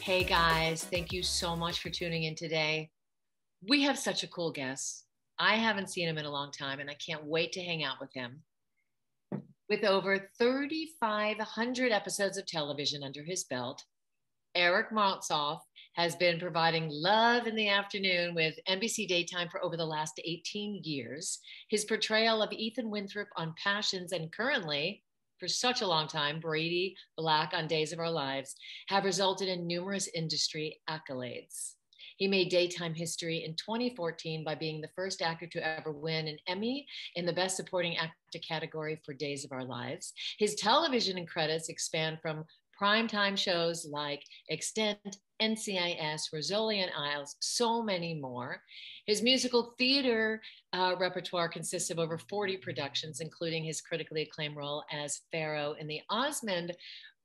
Hey guys, thank you so much for tuning in today. We have such a cool guest. I haven't seen him in a long time, and I can't wait to hang out with him. With over 3,500 episodes of television under his belt, Eric Martsolf has been providing love in the afternoon with NBC Daytime for over the last 18 years. His portrayal of Ethan Winthrop on Passions and currently, for such a long time, Brady Black on Days of Our Lives have resulted in numerous industry accolades. He made daytime history in 2014 by being the first actor to ever win an Emmy in the Best Supporting Actor category for Days of Our Lives. His television credits expand from primetime shows like Extent, NCIS, Rizzoli and Isles, so many more. His musical theater repertoire consists of over 40 productions, including his critically acclaimed role as Pharaoh in the Osmond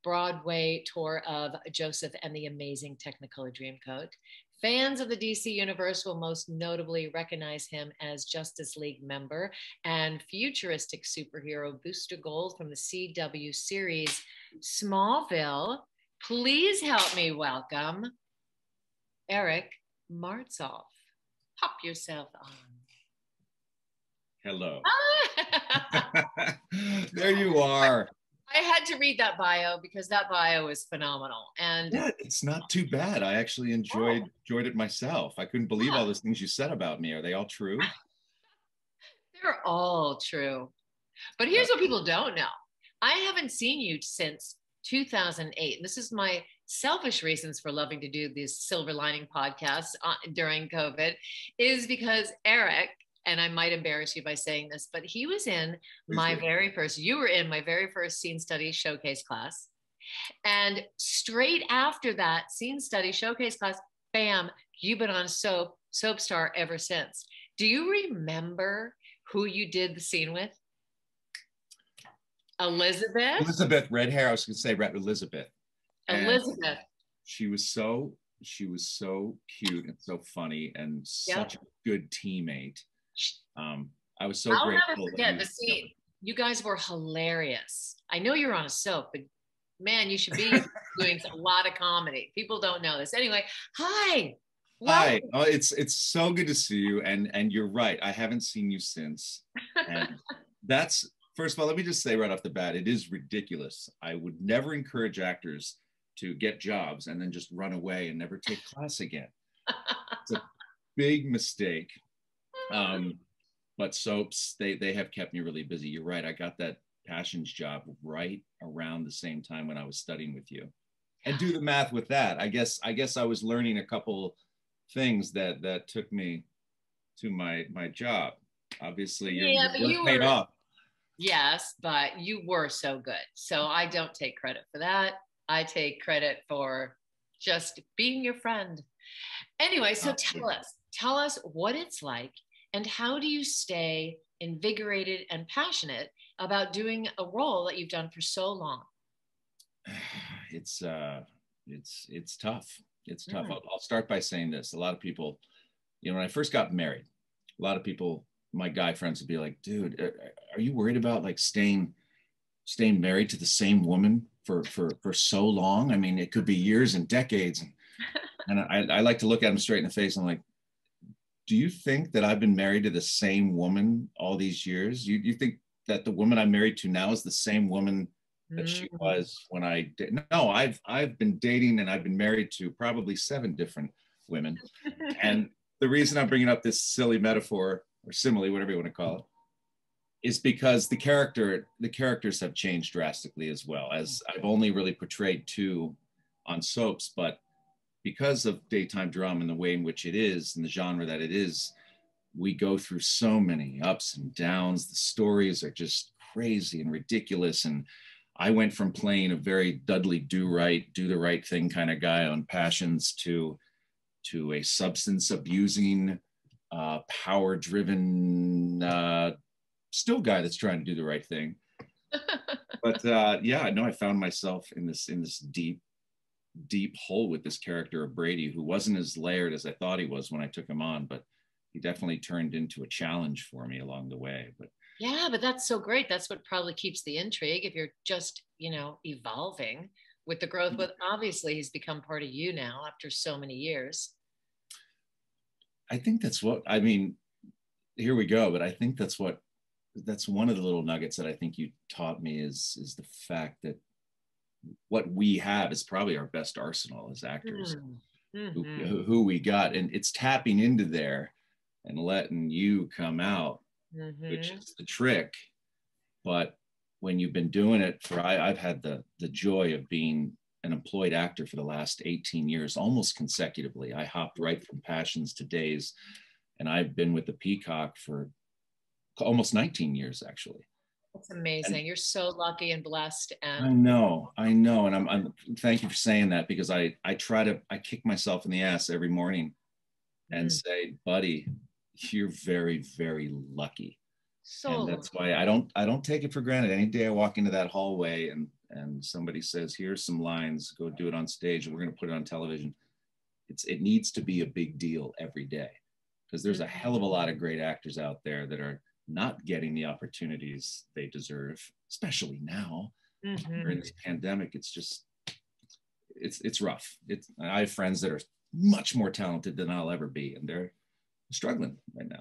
Broadway tour of Joseph and the Amazing Technicolor Dreamcoat. Fans of the DC Universe will most notably recognize him as Justice League member and futuristic superhero Booster Gold from the CW series Smallville. Please help me welcome Eric Martsolf. Pop yourself on. Hello. There you are. I had to read that bio because that bio is phenomenal. And yeah, it's not too bad. I actually enjoyed it myself. I couldn't believe all those things you said about me. Are they all true? They're all true. But here's what people don't know. I haven't seen you since 2008. And this is my selfish reasons for loving to do these Silver Lining podcasts during COVID, is because Eric, and I might embarrass you by saying this, but he was in you were in my very first scene studies showcase class. And straight after that scene study showcase class, bam, you've been on Soap Star ever since. Do you remember who you did the scene with? Elizabeth, red hair. I was going to say Elizabeth. Elizabeth. She was so cute and so funny and such a good teammate. I was so grateful. I'll never forget the scene. You guys were hilarious. I know you're on a soap, but man, you should be doing a lot of comedy. People don't know this. Anyway, hi. Hi. Oh, it's so good to see you. And you're right. I haven't seen you since. And that's, first of all, let me just say right off the bat, it is ridiculous. I would never encourage actors to get jobs and then just run away and never take class again. It's a big mistake. But soaps, they have kept me really busy. You're right. I got that Passions job right around the same time when I was studying with you. And do the math with that. I guess I was learning a couple things that took me to my job. Obviously, your work paid off. Yes, but you were so good. So I don't take credit for that. I take credit for just being your friend. Anyway, so tell us what it's like and how do you stay invigorated and passionate about doing a role that you've done for so long? It's tough. It's tough. I'll start by saying this. A lot of people, when I first got married, a lot of people, my guy friends would be like, dude, are you worried about like staying married to the same woman for so long? I mean, it could be years and decades. And I like to look at them straight in the face. And I'm like, do you think that I've been married to the same woman all these years? You think that the woman I'm married to now is the same woman that she was when I did? No, I've been dating and I've been married to probably 7 different women. And the reason I'm bringing up this silly metaphor or simile, whatever you want to call it, is because the characters have changed drastically as well. As I've only really portrayed 2 on soaps, but because of daytime drama and the way in which it is and the genre that it is, we go through so many ups and downs. The stories are just crazy and ridiculous. And I went from playing a very Dudley do the right thing kind of guy on Passions to a substance abusing, power driven, still guy that's trying to do the right thing. But I found myself in this deep hole with this character of Brady, who wasn't as layered as I thought he was when I took him on, but he definitely turned into a challenge for me along the way. But yeah, but that's so great. That's what probably keeps the intrigue if you're just, evolving with the growth, but obviously he's become part of you now after so many years. I think that's what, I mean, here we go, but I think that's one of the little nuggets that I think you taught me is the fact that what we have is probably our best arsenal as actors, Mm-hmm. who we got, and it's tapping into there and letting you come out, which is the trick. But when you've been doing it for, I've had the joy of being an employed actor for the last 18 years, almost consecutively. I hopped right from Passions to Days, and I've been with the Peacock for almost 19 years, actually. That's amazing. And you're so lucky and blessed. And I know. And I'm thank you for saying that, because I kick myself in the ass every morning and say, buddy, you're very, very lucky. So and that's why I don't take it for granted. Any day I walk into that hallway and somebody says, here's some lines, go do it on stage, and we're going to put it on television. It needs to be a big deal every day, because there's a hell of a lot of great actors out there that are not getting the opportunities they deserve, especially now during this pandemic. It's just, it's rough. I have friends that are much more talented than I'll ever be, and they're struggling right now.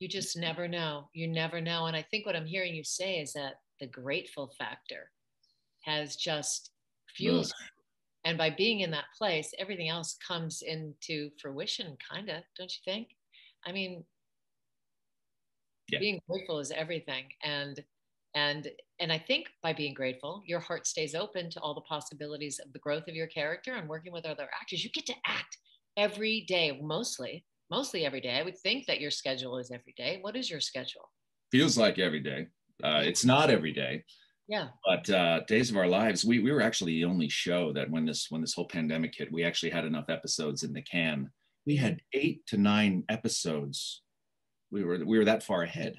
You just never know. You never know. And I think what I'm hearing you say is that the grateful factor has just fueled. And by being in that place, everything else comes into fruition, kind of, don't you think? I mean, being grateful is everything. And I think by being grateful, your heart stays open to all the possibilities of the growth of your character and working with other actors. You get to act every day, mostly every day. I would think that your schedule is every day. What is your schedule? Feels like every day. It's not every day. Yeah. But Days of Our Lives, we were actually the only show that when this whole pandemic hit, we actually had enough episodes in the can. We had 8 to 9 episodes. We were that far ahead.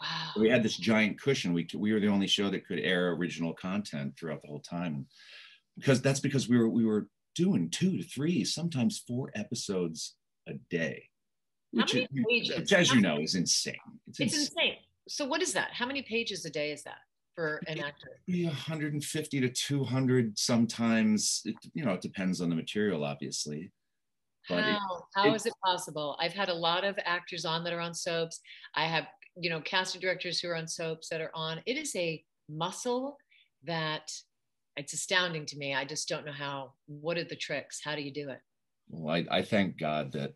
Wow. We had this giant cushion. We were the only show that could air original content throughout the whole time, because we were doing 2 to 3, sometimes 4 episodes a day, which how many pages? As you know, is insane. It's insane. So what is that? How many pages a day is that for an actor? 150 to 200 sometimes. It depends on the material, obviously. But how is it possible? I've had a lot of actors on that are on soaps. I have, casting directors who are on soaps that are on. It is a muscle that it's astounding to me. I just don't know what are the tricks? How do you do it? Well, I thank God that,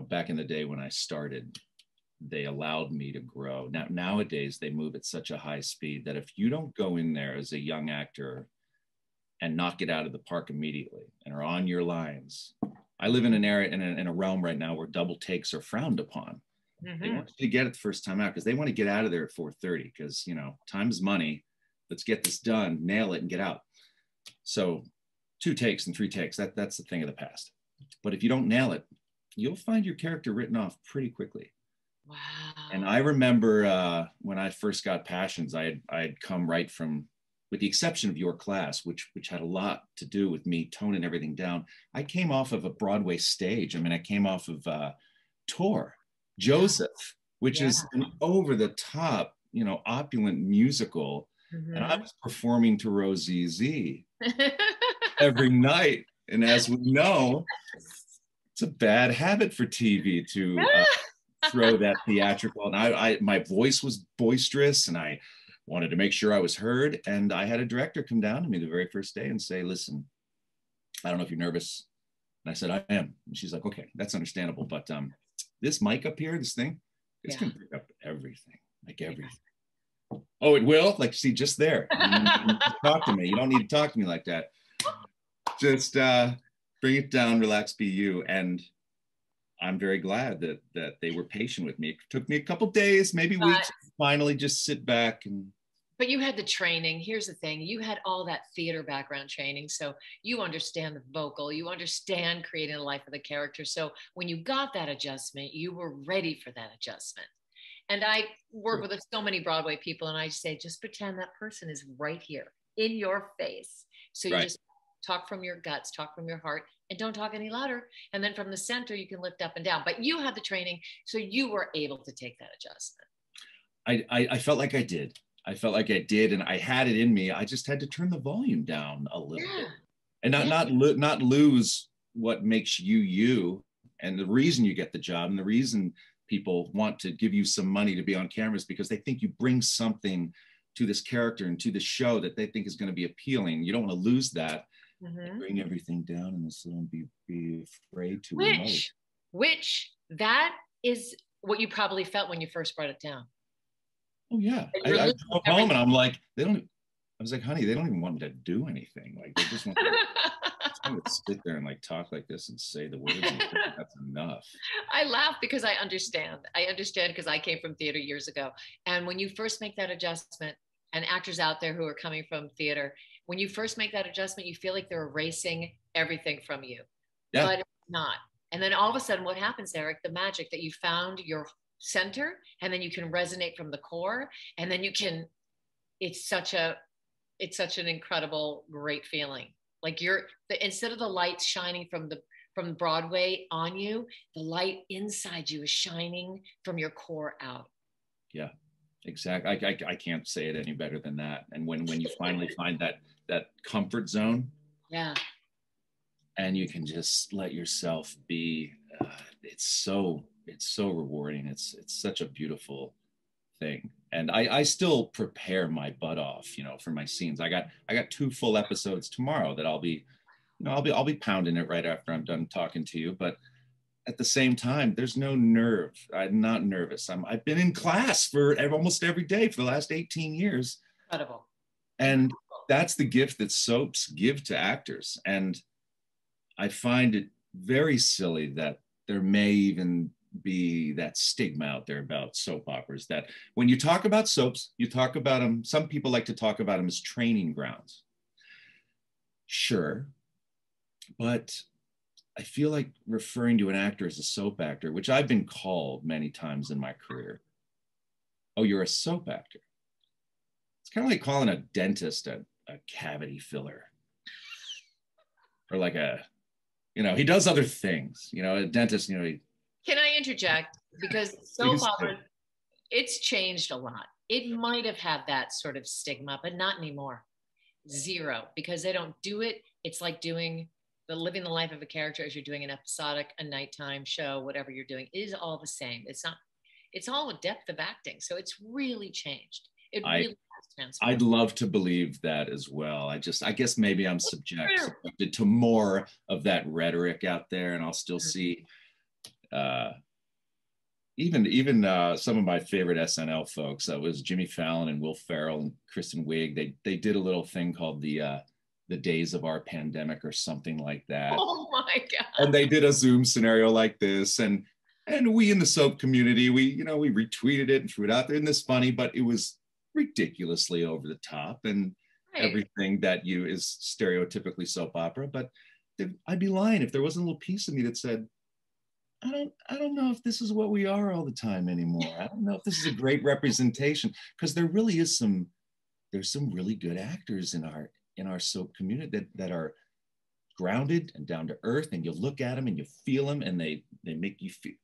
back in the day when I started, they allowed me to grow. Nowadays, they move at such a high speed that if you don't go in there as a young actor and knock it out of the park immediately and are on your lines. I live in an area, in a realm right now where double takes are frowned upon. They want you to get it the first time out because they want to get out of there at 4:30 because, time is money. Let's get this done, nail it, and get out. So 2 takes and 3 takes, that's the thing of the past. But if you don't nail it, you'll find your character written off pretty quickly. Wow. And I remember when I first got Passions, I had come right from, with the exception of your class, which had a lot to do with me toning everything down. I came off of a Broadway stage. I mean, I came off of Tour, Joseph, which is an over-the-top, opulent musical. And I was performing to Rosie Z every night. And as we know, it's a bad habit for TV to throw that theatrical. And my voice was boisterous, and I wanted to make sure I was heard. And I had a director come down to me the very first day and say, listen, I don't know if you're nervous. And I said, I am. And she's like, okay, that's understandable. But this mic up here, this thing, it's going to pick up everything, like everything. Oh, it will? Like, see, just there. You talk to me. You don't need to talk to me like that. Just bring it down, relax, be you. And I'm very glad that they were patient with me. It took me a couple days, maybe weeks, to finally just sit back and. But you had the training. Here's the thing. You had all that theater background training. So you understand the vocal, you understand creating a life of the character. So when you got that adjustment, you were ready for that adjustment. And I work with so many Broadway people, and I say, just pretend that person is right here in your face. So you just talk from your guts, talk from your heart, and don't talk any louder. And then from the center, you can lift up and down. But you had the training, so you were able to take that adjustment. I felt like I did. I felt like I did, and I had it in me. I just had to turn the volume down a little bit. and not lose what makes you you, and the reason you get the job, and the reason people want to give you some money to be on cameras, because they think you bring something to this character and to the show that they think is going to be appealing. You don't want to lose that. Mm-hmm. Bring everything down in this and be afraid to emote. Which that is what you probably felt when you first brought it down. Oh yeah, I drove home and I'm like, they don't. I was like, honey, they don't even want me to do anything. Like they just want to sit there and like talk like this and say the words. And that's enough. I laugh because I understand. I understand because I came from theater years ago. And when you first make that adjustment, and actors out there who are coming from theater, when you first make that adjustment, you feel like they're erasing everything from you. Yeah. But it's not. And then all of a sudden, what happens, Eric? The magic that you found your center, and then you can resonate from the core, and then you can. It's such an incredible, great feeling. Like instead of the lights shining from Broadway on you, the light inside you is shining from your core out. Yeah, exactly. I can't say it any better than that. And when you finally find that comfort zone, yeah, and you can just let yourself be, it's so rewarding. It's such a beautiful thing. And I still prepare my butt off, for my scenes. I got 2 full episodes tomorrow that I'll be pounding it right after I'm done talking to you. But at the same time, there's no nerve. I'm not nervous. I've been in class for almost every day for the last 18 years. Incredible. And that's the gift that soaps give to actors. And I find it very silly that there may even be that stigma out there about soap operas, that when you talk about soaps, you talk about them, some people like to talk about them as training grounds. Sure, but I feel like referring to an actor as a soap actor, which I've been called many times in my career, oh, you're a soap actor. It's kind of like calling a dentist a cavity filler, or like he does other things, a dentist, Can I interject? Because soap opera, it's changed a lot. It might have had that sort of stigma, but not anymore. Zero, because they don't do it. It's like living the life of a character as you're doing an episodic, a nighttime show, whatever you're doing. It is all the same. It's all a depth of acting. So it's really changed. It really has transformed. I'd love to believe that as well. I guess maybe I'm subjected to more of that rhetoric out there, and I'll still see even some of my favorite SNL folks. That was Jimmy Fallon and Will Ferrell and Kristen Wiig. They did a little thing called the Days of Our Pandemic or something like that. Oh my God. And they did a Zoom scenario like this, and we in the soap community, we retweeted it and threw it out there. Isn't this funny? But it was ridiculously over the top, and everything that is stereotypically soap opera. But I'd be lying if there wasn't a little piece of me that said, I don't know if this is what we are all the time anymore. I don't know if this is a great representation, because there really is there's some really good actors in our soap community that are grounded and down to earth, and you look at them and you feel them, and they make you feel.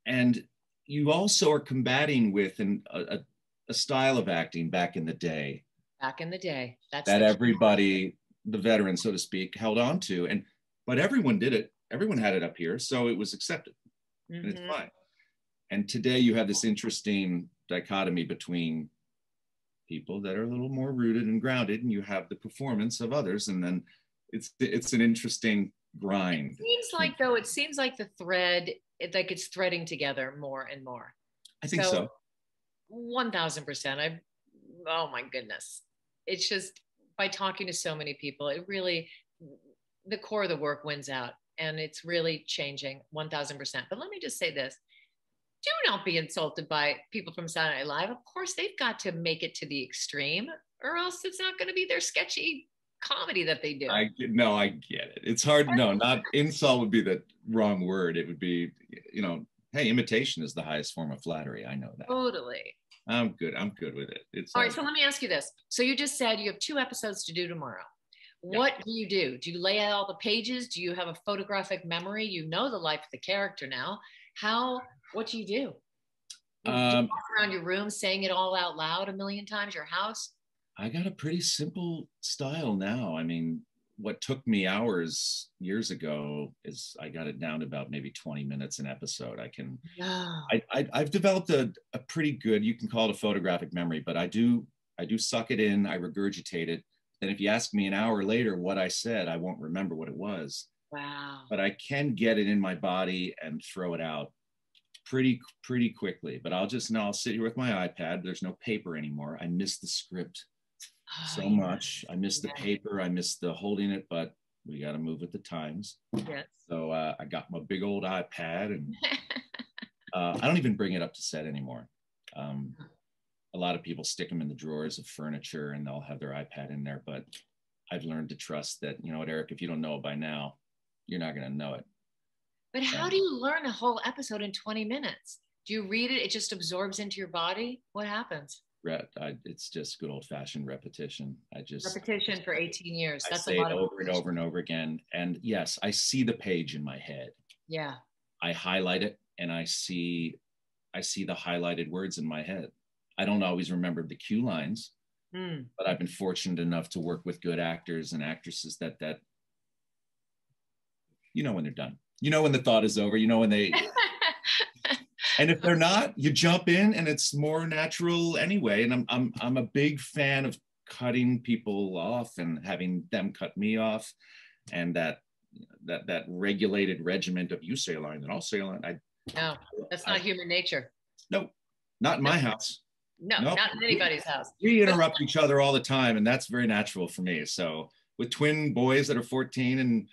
And you also are combating with a style of acting back in the day. That's that everybody, the veterans, so to speak, held on to. But everyone did it. Everyone had it up here, so it was accepted. Mm-hmm. And it's fine. And today you have this interesting dichotomy between people that are a little more rooted and grounded, and you have the performance of others, and then it's an interesting grind. It seems like the thread, it's threading together more and more. I think so. 1000%. Oh my goodness. It's just, by talking to so many people, it really, the core of the work wins out, and it's really changing 1000%. But let me just say this. Do not be insulted by people from Saturday Night Live. Of course, they've got to make it to the extreme, or else it's not going to be their sketchy comedy that they do. I get it. It's hard. No, not insult would be the wrong word. It would be, hey, imitation is the highest form of flattery. I know that. Totally. I'm good with it. All right. So let me ask you this. So you just said you have 2 episodes to do tomorrow. What do you do? Do you lay out all the pages? Do you have a photographic memory? You know the life of the character now. What do you do? Do you walk around your room saying it all out loud a million times, your house? I got a pretty simple style now. I mean, what took me hours years ago is I got it down to about maybe 20 minutes an episode. Yeah. I've developed a pretty good, you can call it a photographic memory, but I do suck it in, I regurgitate it. Then if you ask me an hour later what I said, I won't remember what it was. Wow. But I can get it in my body and throw it out pretty quickly. But I'll sit here with my iPad. There's no paper anymore. I miss the script Oh, so yeah. much. I miss the paper. I miss the holding it, but we got to move with the times. Yes. So I got my big old iPad, and I don't even bring it up to set anymore. A lot of people stick them in the drawers of furniture and they'll have their iPad in there. But I've learned to trust that, you know what, Eric, if you don't know it by now, you're not going to know it. But how do you learn a whole episode in 20 minutes? Do you read it? It just absorbs into your body? What happens? It's just good old fashioned repetition. Repetition for 18 years. I That's say a lot it of over and over and over again. And yes, I see the page in my head. Yeah. I highlight it and I see the highlighted words in my head. I don't always remember the cue lines, but I've been fortunate enough to work with good actors and actresses that you know when they're done. You know when the thought is over. You know when they and if they're not, you jump in and it's more natural anyway. And I'm a big fan of cutting people off and having them cut me off, and that regulated regiment of you say a line, then I'll say a line. No, that's not human nature. No, not in my house. No, nope. Not in anybody's house. We interrupt each other all the time, and that's very natural for me. So with twin boys that are 14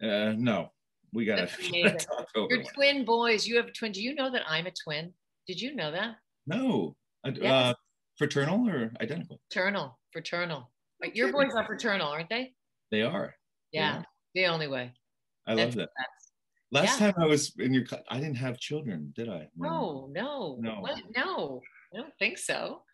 and no, we gotta talk over. You're twin boys. You have a twin. Do you know that I'm a twin? Did you know that? No. Yes. Fraternal or identical? Fraternal. But your boys are fraternal, aren't they? They are. Yeah, the only way. I love that. Last time I was in your class, I didn't have children, did I? No. What? No, I don't think so.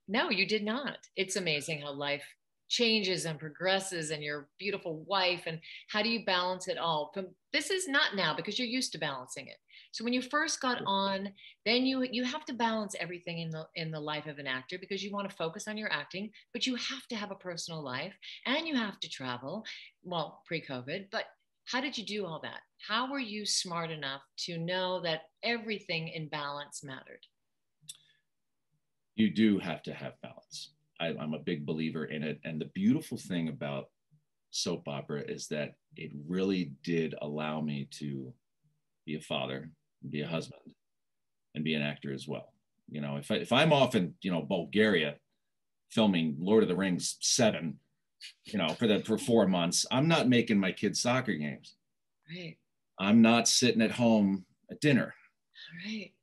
No, you did not. It's amazing how life changes and progresses, and your beautiful wife, and how do you balance it all? This is not now because you're used to balancing it. So when you first got on, then you have to balance everything in the life of an actor, because you want to focus on your acting, but you have to have a personal life and you have to travel. Well, pre-COVID, but how did you do all that? How were you smart enough to know that everything in balance mattered? You do have to have balance. I'm a big believer in it. And the beautiful thing about soap opera is that it really did allow me to be a father, be a husband, and be an actor as well. You know, if I'm off in, Bulgaria filming Lord of the Rings 7, for 4 months, I'm not making my kids' soccer games. Right. I'm not sitting at home at dinner. Right.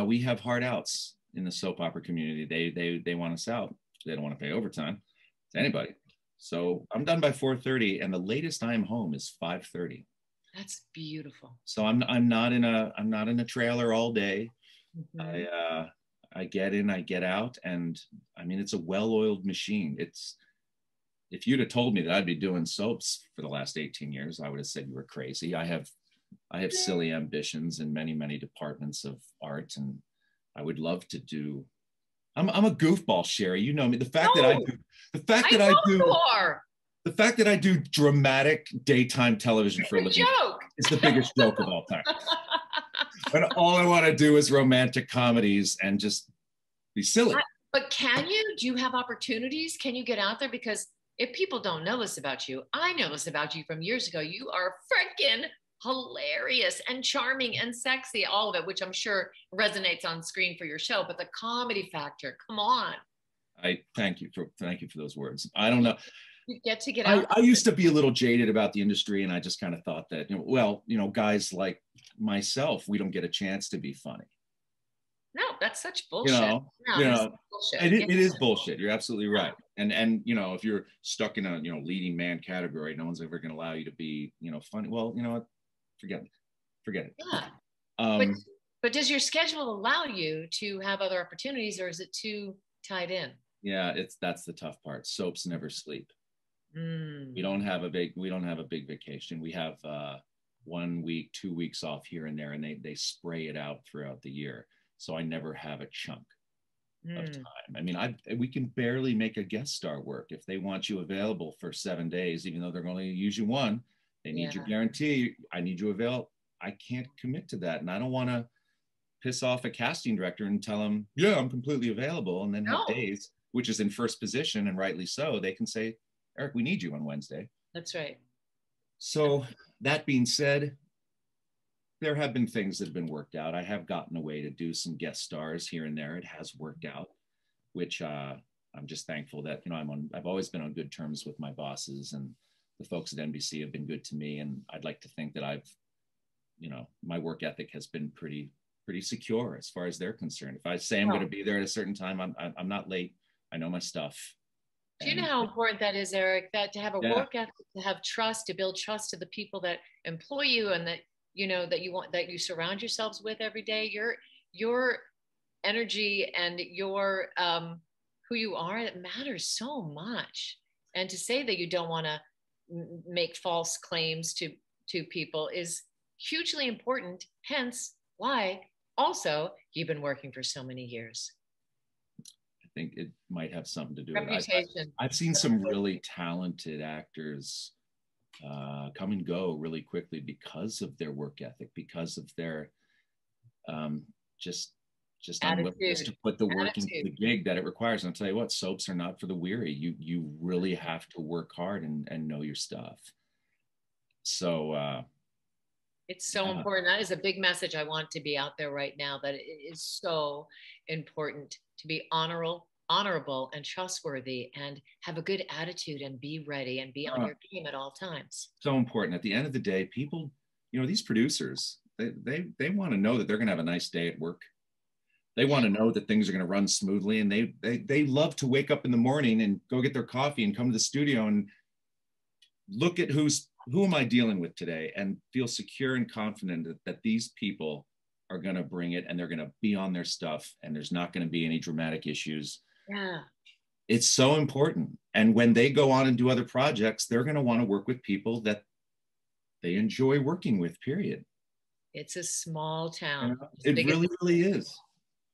We have hard outs in the soap opera community. They want us out. They don't want to pay overtime to anybody. So I'm done by 4:30, and the latest I'm home is 5:30. That's beautiful. So I'm not in a trailer all day. Mm-hmm. I get in, I get out, and I mean, it's a well-oiled machine. If you'd have told me that I'd be doing soaps for the last 18 years, I would have said you were crazy. I have silly ambitions in many, many departments of art, and I would love to do. I'm a goofball, Shari. You know me. The fact that I do dramatic daytime television for a living is the biggest joke of all time. And all I want to do is romantic comedies and just be silly. But can you? Do you have opportunities? Can you get out there? Because if people don't know this about you, I know this about you from years ago. You are freaking hilarious and charming and sexy, all of it, which I'm sure resonates on screen for your show. But the comedy factor, come on. I thank you for those words. I don't know. You get to get out. I used to be a little jaded about the industry, and I just kind of thought that, guys like myself, we don't get a chance to be funny. No, that's such bullshit. Bullshit. It is bullshit. You're absolutely right. And if you're stuck in a leading man category, no one's ever going to allow you to be funny. Well, you know what? Forget it. Yeah. But does your schedule allow you to have other opportunities, or is it too tied in? Yeah, that's the tough part. Soaps never sleep. We don't have a big vacation. We have 1 week, 2 weeks off here and there, and they spray it out throughout the year. So I never have a chunk. of time. I mean, we can barely make a guest star work. If they want you available for 7 days, even though they're going to use you one, they need your guarantee. I need you available. I can't commit to that. And I don't want to piss off a casting director and tell them, yeah, I'm completely available. And then have days, which is in first position, and rightly so. They can say, Eric, we need you on Wednesday. That's right. So that being said, there have been things that have been worked out. I have gotten away to do some guest stars here and there. It has worked out, which I'm just thankful that, you know, I've always been on good terms with my bosses, and the folks at NBC have been good to me. And I'd like to think that I've, you know, my work ethic has been pretty secure as far as they're concerned. If I say I'm going to be there at a certain time, I'm not late. I know my stuff. Do you know how important that is, Eric? That to have a work ethic, to have trust, to build trust to the people that employ you, and that, you know, that you surround yourselves with every day. Your energy and your who you are, it matters so much. And to say that you don't want to make false claims to people is hugely important. Hence why also you've been working for so many years. I think it might have something to do with it. I've seen some really talented actors come and go really quickly because of their work ethic, because of their just unwillingness to put the work into the gig that it requires. And I'll tell you what, soaps are not for the weary. You really have to work hard and know your stuff. So it's so important. That is a big message I want to be out there right now, that it is so important to be honorable and trustworthy and have a good attitude and be ready and be on your game at all times. So important. At the end of the day, people, you know, these producers, they want to know that they're going to have a nice day at work. They want to know that things are going to run smoothly, and they love to wake up in the morning and go get their coffee and come to the studio and look at who am I dealing with today, and feel secure and confident that these people are going to bring it, and they're going to be on their stuff, and there's not going to be any dramatic issues. Yeah. It's so important. And when they go on and do other projects, they're going to want to work with people that they enjoy working with, period. It's a small town. You know, it really is.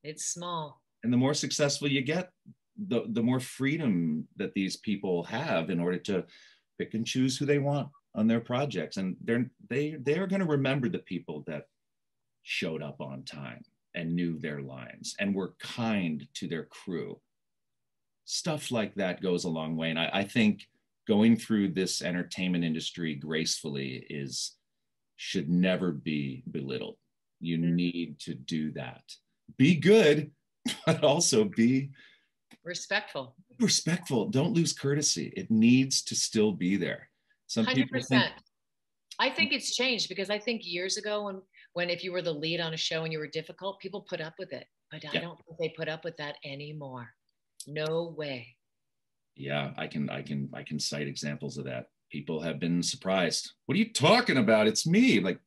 It's small. And the more successful you get, the more freedom that these people have in order to pick and choose who they want on their projects. And they are going to remember the people that showed up on time and knew their lines and were kind to their crew. Stuff like that goes a long way. And I think going through this entertainment industry gracefully should never be belittled. You need to do that. Be good, but also be respectful. Don't lose courtesy. It needs to still be there. Some 100%. People think, I think it's changed, because I think years ago when if you were the lead on a show and you were difficult, people put up with it. But I don't think they put up with that anymore. No way. Yeah, I can cite examples of that. People have been surprised. What are you talking about? It's me. Like,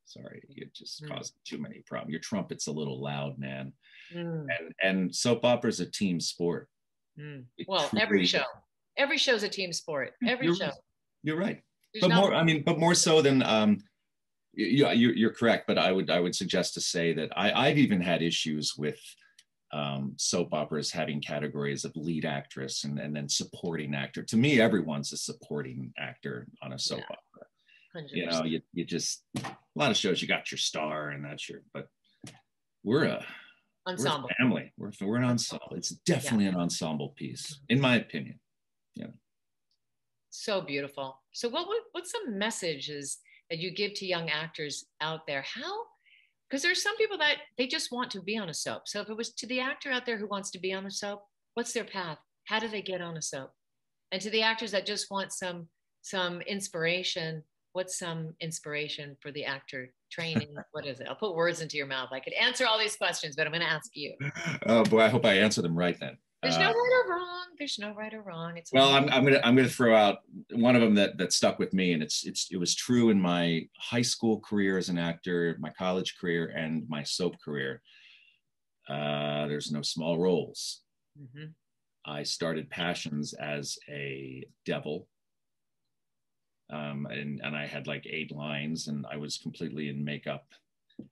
sorry, you just caused too many problems. Your trumpet's a little loud, man. And soap opera is a team sport. Well, every show's a team sport. Every show. You're right. But more so than you're correct. But I would suggest to say that I've even had issues with soap operas having categories of lead actress and then supporting actor. To me, everyone's a supporting actor on a soap opera. 100%. You know, you just, a lot of shows you got your star and that's but we're a ensemble. We're a family. We're an ensemble. It's definitely an ensemble piece, in my opinion. Yeah. So beautiful. So what's some messages that you give to young actors out there? Because there's some people that they just want to be on a soap. So if it was to the actor out there who wants to be on a soap, what's their path? How do they get on a soap? And to the actors that just want some inspiration, what's some inspiration for the actor training? What is it? I'll put words into your mouth. I could answer all these questions, but I'm going to ask you. Oh boy, I hope I answer them right then. There's no right or wrong. There's no right or wrong. It's I'm gonna throw out one of them that stuck with me, and it was true in my high school career as an actor, my college career, and my soap career. There's no small roles. Mm-hmm. I started Passions as a devil, and I had like 8 lines, and I was completely in makeup.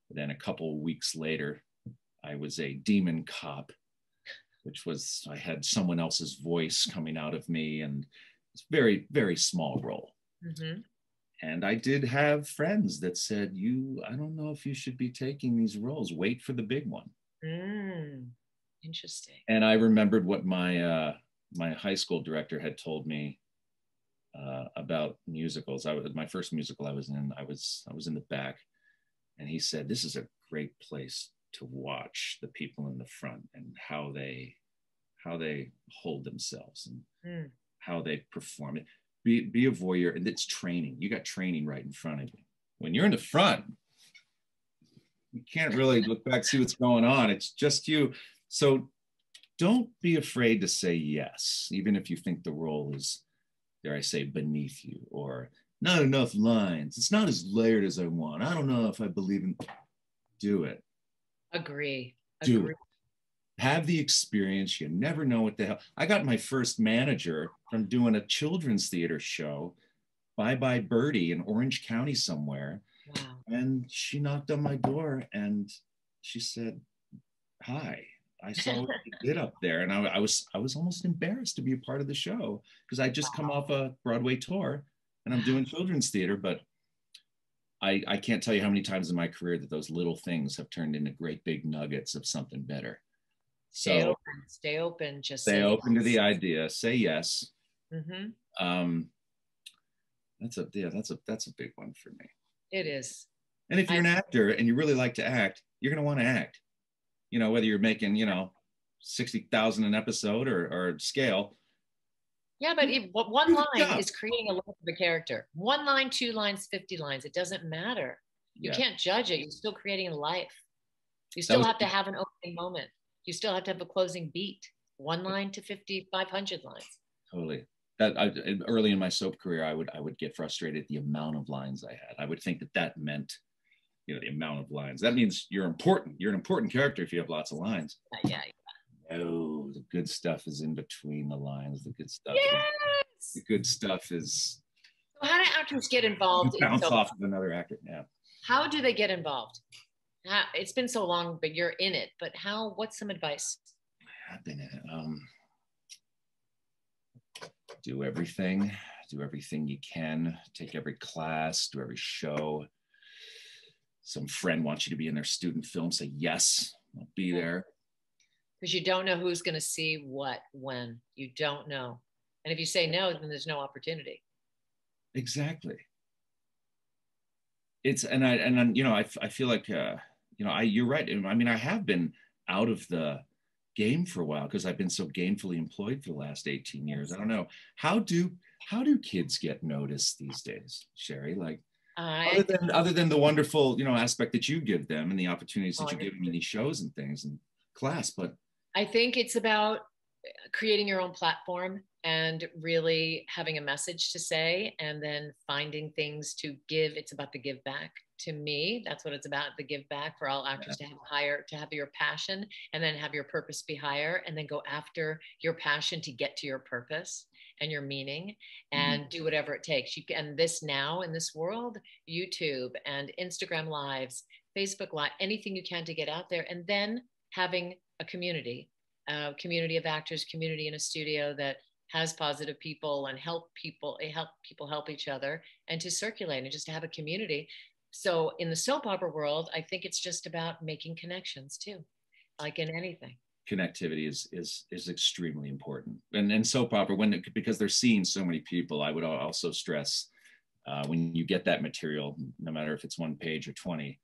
Then a couple weeks later, I was a demon cop. which was, I had someone else's voice coming out of me, and it's very, very small role. Mm-hmm. And I did have friends that said, I don't know if you should be taking these roles. Wait for the big one. Interesting. And I remembered what my high school director had told me about musicals. My first musical I was in, I was in the back, and he said, "This is a great place to watch the people in the front and how they hold themselves and how they perform it. Be a voyeur, and it's training. You got training right in front of you. When you're in the front, you can't really look back, see what's going on. It's just you. So don't be afraid to say yes, even if you think the role is, dare I say, beneath you, or not enough lines. It's not as layered as I want. I don't know if I believe in." Do it. Agree. Do it. Have the experience. You never know what the hell. I got my first manager from doing a children's theater show, Bye Bye Birdie, in Orange County somewhere. Wow. And she knocked on my door and she said, "Hi, I saw what you did up there." And I was almost embarrassed to be a part of the show, because I just come off a Broadway tour and I'm doing children's theater. But I can't tell you how many times in my career that those little things have turned into great big nuggets of something better. Stay open. Stay open. Just stay open yes. to the idea. Say yes. Mm-hmm. That's a big one for me. It is. And if you're an actor and you really like to act, you're going to want to act. You know, whether you're making, 60,000 an episode or scale. Yeah, but one line is creating a life of a character. 1 line, 2 lines, 50 lines. It doesn't matter. You can't judge it. You're still creating a life. You still have to have an opening moment. You still have to have a closing beat. 1 line to 500 lines. Totally. Early in my soap career, I would get frustrated at the amount of lines I had. I would think that meant, the amount of lines. That means you're important. You're an important character if you have lots of lines. Yeah. No, the good stuff is in between the lines. The good stuff. Yes. The good stuff is. So how do actors get involved? Bounce off of another actor. Yeah. How do they get involved? It's been so long, but you're in it. But what's some advice? I've been in it. Do everything you can. Take every class. Do every show. Some friend wants you to be in their student film. Say yes. I'll be there. Because you don't know who's going to see what when. You don't know. And if you say no, then there's no opportunity. Exactly. I feel like you're right. I mean, I have been out of the game for a while because I've been so gainfully employed for the last 18 years. I don't know. How do kids get noticed these days, Shari? Like, other than the wonderful, aspect that you give them and the opportunities that you give them in these shows and things and class, but I think it's about creating your own platform and really having a message to say, and then finding things to give. It's about the give back. To me, that's what it's about, the give back, for all actors to have your passion, and then have your purpose be higher, and then go after your passion to get to your purpose and your meaning, and do whatever it takes. And this now in this world, YouTube and Instagram lives, Facebook live, anything you can to get out there, and then having a community of actors, community in a studio that has positive people and help people help each other, and to circulate and just to have a community. So in the soap opera world, I think it's just about making connections too, like in anything. Connectivity is extremely important. And soap opera, because they're seeing so many people, I would also stress when you get that material, no matter if it's 1 page or 20,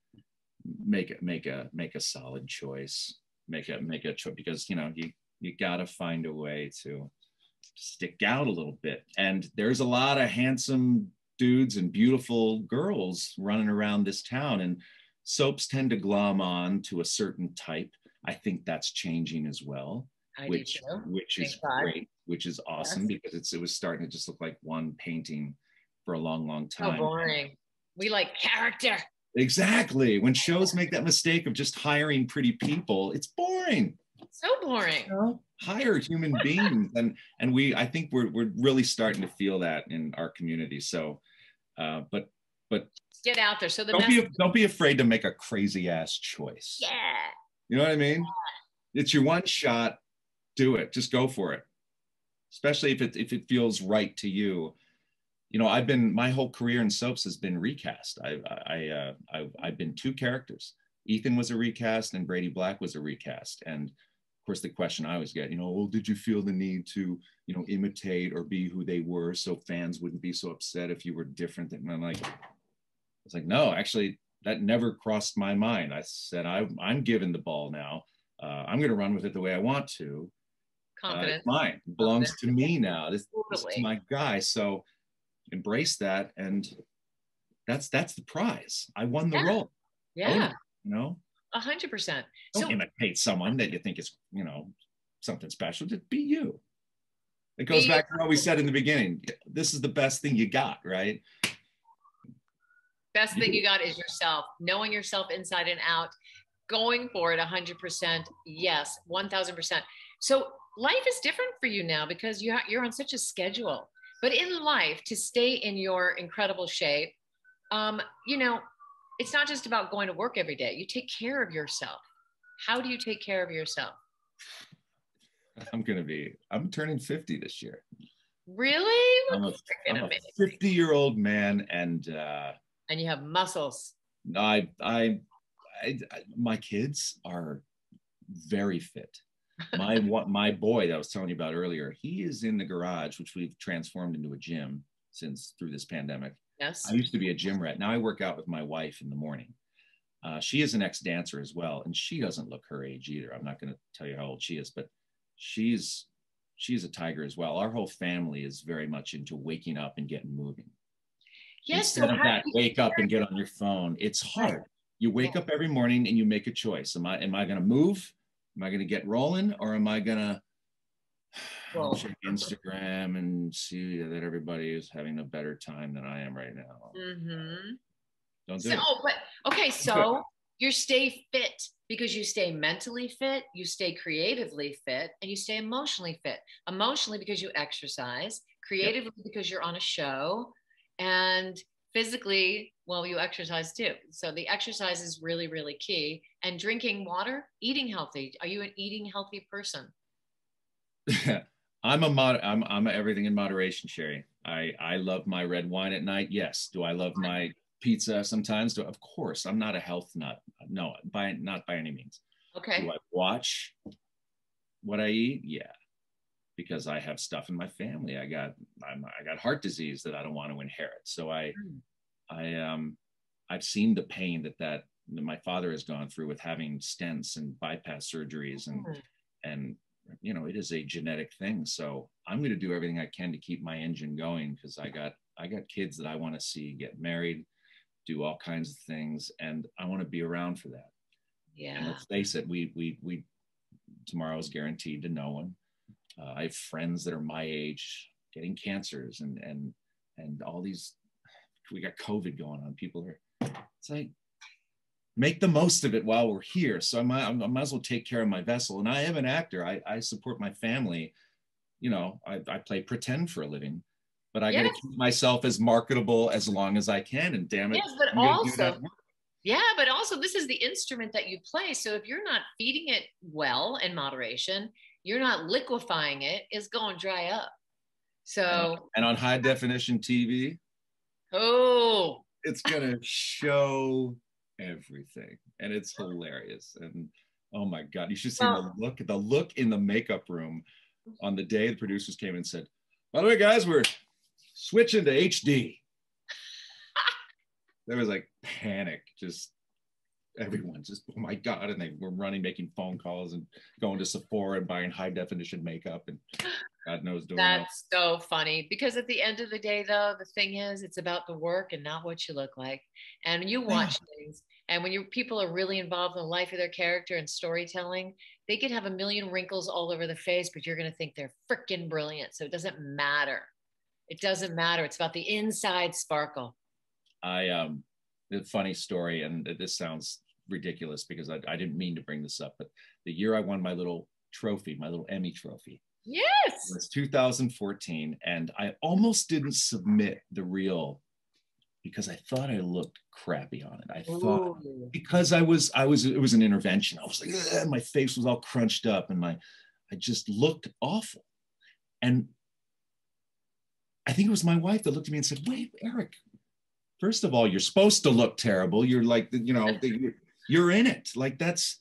make a solid choice. Make a choice, because you got to find a way to stick out a little bit. And there's a lot of handsome dudes and beautiful girls running around this town, and soaps tend to glom on to a certain type. I think that's changing as well, which is great, which is awesome, because it was starting to just look like one painting for a long time. So boring. We like character. Exactly. When shows make that mistake of just hiring pretty people, it's boring. So boring. Hire human beings, and I think we're really starting to feel that in our community. So, but get out there. So don't be afraid to make a crazy ass choice. Yeah. You know what I mean? Yeah. It's your one shot. do it. Just go for it. Especially if it feels right to you. You know, my whole career in soaps has been recast. I've been two characters. Ethan was a recast and Brady Black was a recast. And of course, the question I always get, you know, well, did you feel the need to, you know, imitate or be who they were so fans wouldn't be so upset if you were different? And I'm like, it's like, no, actually, that never crossed my mind. I said, I'm given the ball now. I'm going to run with it the way I want to. Confidence. It's mine. It belongs to me now. This is my guy. So embrace that. And that's the prize. I won the role. Yeah. You know? 100%. Don't imitate someone that you think is, you know, something special. Just be you. It goes back to what we said in the beginning. This is the best thing you got, right? Best thing you got is yourself. Knowing yourself inside and out. Going for it 100%. Yes, 1000%. So life is different for you now because you're on such a schedule. But in life, to stay in your incredible shape, you know, it's not just about going to work every day. You take care of yourself. How do you take care of yourself? I'm turning 50 this year. Really? I'm a 50-year-old man, and you have muscles. My kids are very fit. My boy that I was telling you about earlier, he is in the garage, which we've transformed into a gym through this pandemic. Yes. I used to be a gym rat. Now I work out with my wife in the morning. She is an ex-dancer as well, and she doesn't look her age either. I'm not going to tell you how old she is, but she's a tiger as well. Our whole family is very much into waking up and getting moving. Yes. Instead of that, wake up and get on your phone. It's hard. You wake up every morning and you make a choice. Am I going to move? Am I going to get rolling, or am I going to check Instagram and see that everybody is having a better time than I am right now? Mm-hmm. Don't do it. Okay, so you stay fit because you stay mentally fit, you stay creatively fit, and you stay emotionally fit. Emotionally because you exercise, creatively because you're on a show, and physically, well, you exercise too. So the exercise is really, really key. And drinking water, eating healthy. Are you an eating healthy person? I'm everything in moderation, Shari. I love my red wine at night. Yes. Do I love my pizza sometimes? Of course. I'm not a health nut. No, not by any means. Okay. Do I watch what I eat? Yeah. Because I have stuff in my family. I got heart disease that I don't want to inherit. So I've seen the pain that my father has gone through with having stents and bypass surgeries and you know, it is a genetic thing. So I'm going to do everything I can to keep my engine going, because I got kids that I want to see get married, do all kinds of things, and I want to be around for that. Yeah. And let's face it, we tomorrow is guaranteed to no one. I have friends that are my age getting cancers and all these. We got COVID going on. People are. It's like, make the most of it while we're here. So I might as well take care of my vessel. And I am an actor. I support my family. You know, I play pretend for a living, but I got to keep myself as marketable as long as I can. And damn it, yes, but also this is the instrument that you play. So if you're not feeding it well in moderation, you're not liquefying it, it's going to dry up. So and on high definition TV, it's gonna show everything, and it's hilarious. And oh my god, you should see the look in the makeup room on the day the producers came and said, by the way guys, we're switching to HD. There was like panic, just everyone just, oh my god. And they were running, making phone calls and going to Sephora and buying high definition makeup, and God knows doing that's so funny, because at the end of the day though, the thing is, it's about the work and not what you look like. And when you watch things, and when people are really involved in the life of their character and storytelling, they could have a million wrinkles all over the face, but you're going to think they're freaking brilliant. So it doesn't matter. It's about the inside sparkle. A funny story, and this sounds ridiculous because I didn't mean to bring this up, but the year I won my little trophy, my little Emmy trophy. Yes. It was 2014, and I almost didn't submit the reel because I thought I looked crappy on it. I thought because it was an intervention. I was like, my face was all crunched up, and I just looked awful. And I think it was my wife that looked at me and said, wait, Eric, first of all, you're supposed to look terrible. You're like, you're in it. Like it's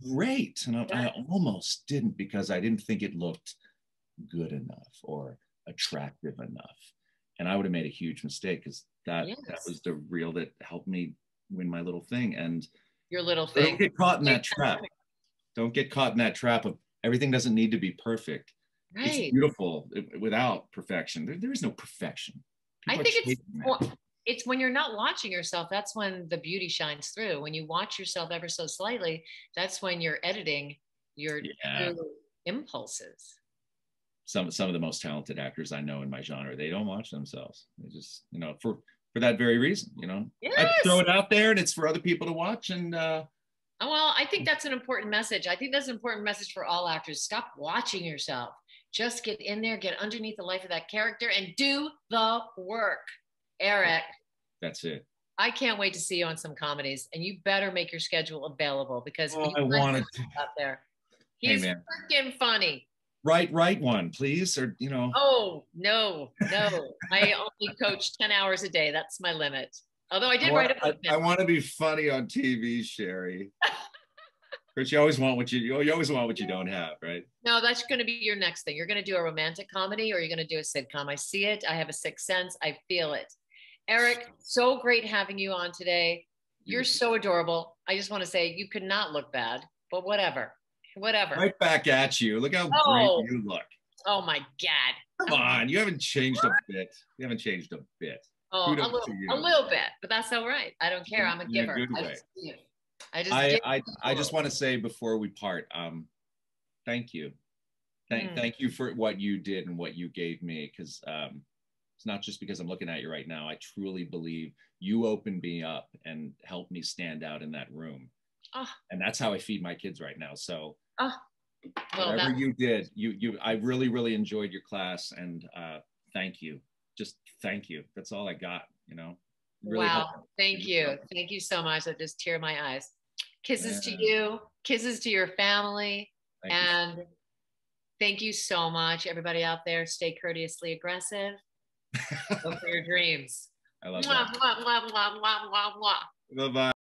great. And I almost didn't, because I didn't think it looked good enough or attractive enough. And I would have made a huge mistake, because that was the reel that helped me win my little thing. And your little thing. Don't get caught in that trap. Don't get caught in that trap of everything doesn't need to be perfect. Right. It's beautiful without perfection. There is no perfection. People I think it's when you're not watching yourself, that's when the beauty shines through. When you watch yourself ever so slightly, that's when you're editing your true impulses. Some of the most talented actors I know in my genre, they don't watch themselves. They just, for that very reason, Yes. I throw it out there and it's for other people to watch. And well, I think that's an important message. I think that's an important message for all actors. Stop watching yourself. Just get in there, get underneath the life of that character, and do the work. Eric. That's it. I can't wait to see you on some comedies, and you better make your schedule available, because I wanted to out there. He's freaking funny. Write one, please, or Oh no! I only coach 10 hours a day. That's my limit. Although I did write a book. I want to be funny on TV, Shari. But you always want what you don't have, right? No, that's going to be your next thing. You're going to do a romantic comedy, or you're going to do a sitcom. I see it. I have a sixth sense. I feel it. Eric, so great having you on today. You're so adorable. I just want to say you could not look bad, but whatever. Right back at you. Look how great you look. Oh my God. Come on. You haven't changed a bit. Oh, a little bit, but that's all right. I don't care. I'm a giver. I just want to say before we part, thank you. Thank you for what you did and what you gave me, because it's not just because I'm looking at you right now. I truly believe you opened me up and helped me stand out in that room. And that's how I feed my kids right now. So whatever you did, I really, really enjoyed your class, and thank you. Just thank you. That's all I got, Really wow. Thank you. Thank you so much. I just tear my eyes. Kisses to you. Kisses to your family. Thank you so much. Everybody out there, stay courteously aggressive. Go for your dreams. I love that. Bye-bye.